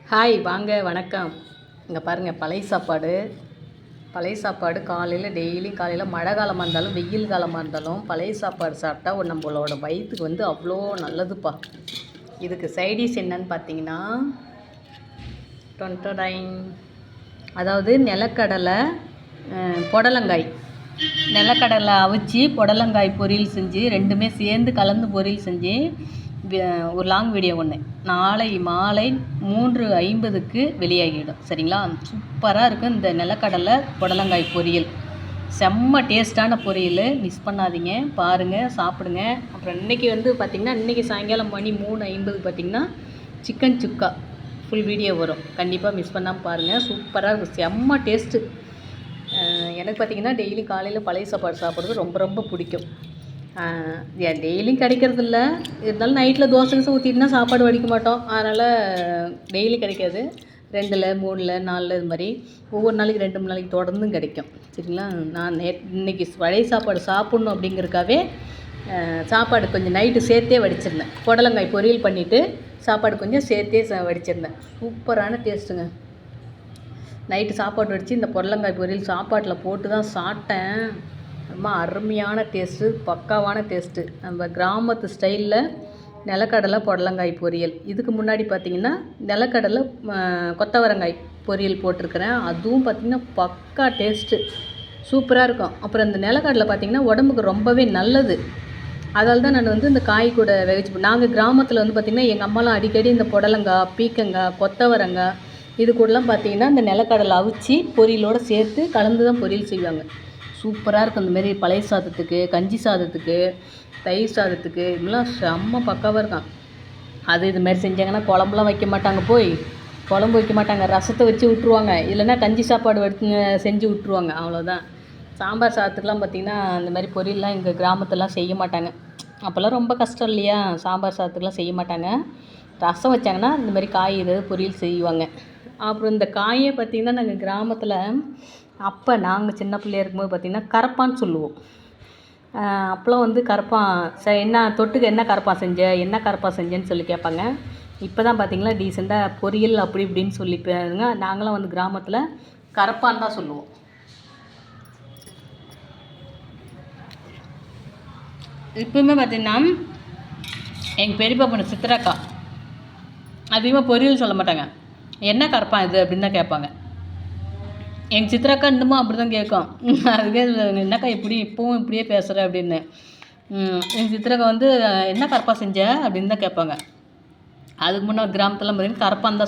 Hi வாங்க வணக்கம். இங்கே பாருங்கள், பழைய சாப்பாடு காலையில் டெய்லியும் காலையில் மழை காலமாக இருந்தாலும் வெயில் காலமாக இருந்தாலும் பழைய சாப்பாடு சாப்பிட்டா நம்மளோட வயிற்றுக்கு வந்து அவ்வளோ நல்லதுப்பா. இதுக்கு சைடிஷ் என்னன்னு பார்த்தீங்கன்னா அதாவது நிலக்கடலை, நிலக்கடலை அவிச்சு புடலங்காய் பொரியல் செஞ்சு ரெண்டுமே சேர்ந்து கலந்து பொரியல் செஞ்சு ஒரு லாங் வீடியோ ஒன்று நாளை மாலை 3:50க்கு வெளியாகிடும். சரிங்களா? சூப்பராக இருக்கும் இந்த நிலக்கடலை புடலங்காய் பொரியல். செம்ம டேஸ்ட்டான பொரியல், மிஸ் பண்ணாதீங்க, பாருங்கள், சாப்பிடுங்க. அப்புறம் இன்றைக்கி வந்து பார்த்திங்கன்னா இன்றைக்கி சாயங்காலம் மணி 3:50 பார்த்திங்கன்னா சிக்கன் சுக்கா ஃபுல் வீடியோ வரும். கண்டிப்பாக மிஸ் பண்ணாமல் பாருங்கள். சூப்பராக இருக்கும், செம்ம டேஸ்ட்டு. எனக்கு பார்த்திங்கன்னா டெய்லி காலையில் பழைய சாப்பாடு சாப்பிட்றது ரொம்ப ரொம்ப பிடிக்கும். டெய்லியும் கிடைக்கிறதில்ல, இருந்தாலும் நைட்டில் தோசை ஊற்றிட்டுனா சாப்பாடு வடிக்க மாட்டோம். அதனால் டெய்லி கிடைக்காது, 2, 3, 4 இது மாதிரி ஒவ்வொரு நாளைக்கு 2 நாளைக்கு தொடர்ந்தும் கிடைக்கும். சரிங்களா? நான் இன்றைக்கி பழைய சாப்பாடு சாப்பிட்ணும் அப்படிங்கிறதுக்காகவே சாப்பாடு கொஞ்சம் நைட்டு சேர்த்தே வடிச்சிருந்தேன். புடலங்காய் பொரியல் பண்ணிவிட்டு சாப்பாடு கொஞ்சம் சேர்த்தே வடிச்சிருந்தேன். சூப்பரான டேஸ்ட்டுங்க. நைட்டு சாப்பாடு வடித்து இந்த புடலங்காய் பொரியல் சாப்பாட்டில் போட்டு தான் சாப்பிட்டேன். ரொம்ப அருமையான டேஸ்ட்டு, பக்காவான டேஸ்ட்டு. நம்ம கிராமத்து ஸ்டைலில் நிலக்கடலை புடலங்காய் பொரியல். இதுக்கு முன்னாடி பார்த்திங்கன்னா நிலக்கடலை கொத்தவரங்காய் பொரியல் போட்டிருக்கிறேன். அதுவும் பார்த்திங்கன்னா பக்கா டேஸ்ட்டு, சூப்பராக இருக்கும். அப்புறம் இந்த நிலக்கடலை பார்த்திங்கன்னா உடம்புக்கு ரொம்பவே நல்லது. அதால் தான் நான் வந்து இந்த காய் கூட வேகச்சு. நாங்கள் கிராமத்தில் வந்து பார்த்திங்கன்னா எங்கள் அம்மாலாம் அடிக்கடி இந்த புடலங்காய், பீக்கங்காய், கொத்தவரங்காய் இது கூடலாம் பார்த்திங்கன்னா இந்த நிலக்கடலை அவிச்சு பொரியலோடு சேர்த்து கலந்து தான் பொரியல் செய்வாங்க. சூப்பராக இருக்கும். இந்தமாரி பழைய சாதத்துக்கு, கஞ்சி சாதத்துக்கு, தயிர் சாதத்துக்கு இதெல்லாம் செம்ம பக்காவாக இருக்கும். இதுமாரி செஞ்சாங்கன்னா குழம்புலாம் வைக்க மாட்டாங்க, குழம்பு வைக்க மாட்டாங்க, ரசத்தை வச்சு விட்ருவாங்க, இல்லைன்னா கஞ்சி சாப்பாடு செஞ்சு விட்ருவாங்க, அவ்வளோதான். சாம்பார் சாதத்துக்கெலாம் பார்த்திங்கன்னா இந்த மாதிரி பொரியல்லாம் எங்கள் கிராமத்துலாம் செய்ய மாட்டாங்க. அப்போல்லாம் ரொம்ப கஷ்டம் இல்லையா? சாம்பார் சாதத்துக்கெலாம் செய்ய மாட்டாங்க. ரசம் வச்சாங்கன்னா இந்த மாதிரி காய் ஏதாவது பொரியல் செய்வாங்க. அப்புறம் இந்த காயே பார்த்திங்கன்னா நாங்கள் கிராமத்தில் அப்போ நாங்கள் சின்ன பிள்ளையா இருக்கும்போது பார்த்திங்கன்னா கரப்பான்னு சொல்லுவோம். அப்போலாம் வந்து கரப்பான் என்ன தொட்டுக்கு என்ன கரப்பான் செஞ்சேன்னு சொல்லி கேட்பாங்க. இப்போ தான் பார்த்திங்களா டீசெண்டாக பொரியல் அப்படி இப்படின்னு சொல்லிப்பாங்க. நாங்களாம் வந்து கிராமத்தில் கரப்பான் தான் சொல்லுவோம். இப்போவுமே பார்த்திங்கன்னா எங்கள் பெரியப்பா பொண்ணு சித்ராக்கா அதிகமாக பொரியல் சொல்ல மாட்டாங்க, என்ன கரப்பான் இது அப்படின்னு தான் கேட்பாங்க. எங்கள் சித்ராக்கா இன்னமும் அப்படி தான் கேட்கும். அதுக்கே என்னக்கா இப்போவும் இப்படியே பேசுகிற அப்படின்னு. எங்கள் சித்ராக்கா வந்து என்ன கரப்பா செஞ்ச அப்படின்னு தான் கேட்பாங்க. அதுக்கு முன்னே கிராமத்துலாம் பார்த்திங்கன்னா கரப்பான் தான்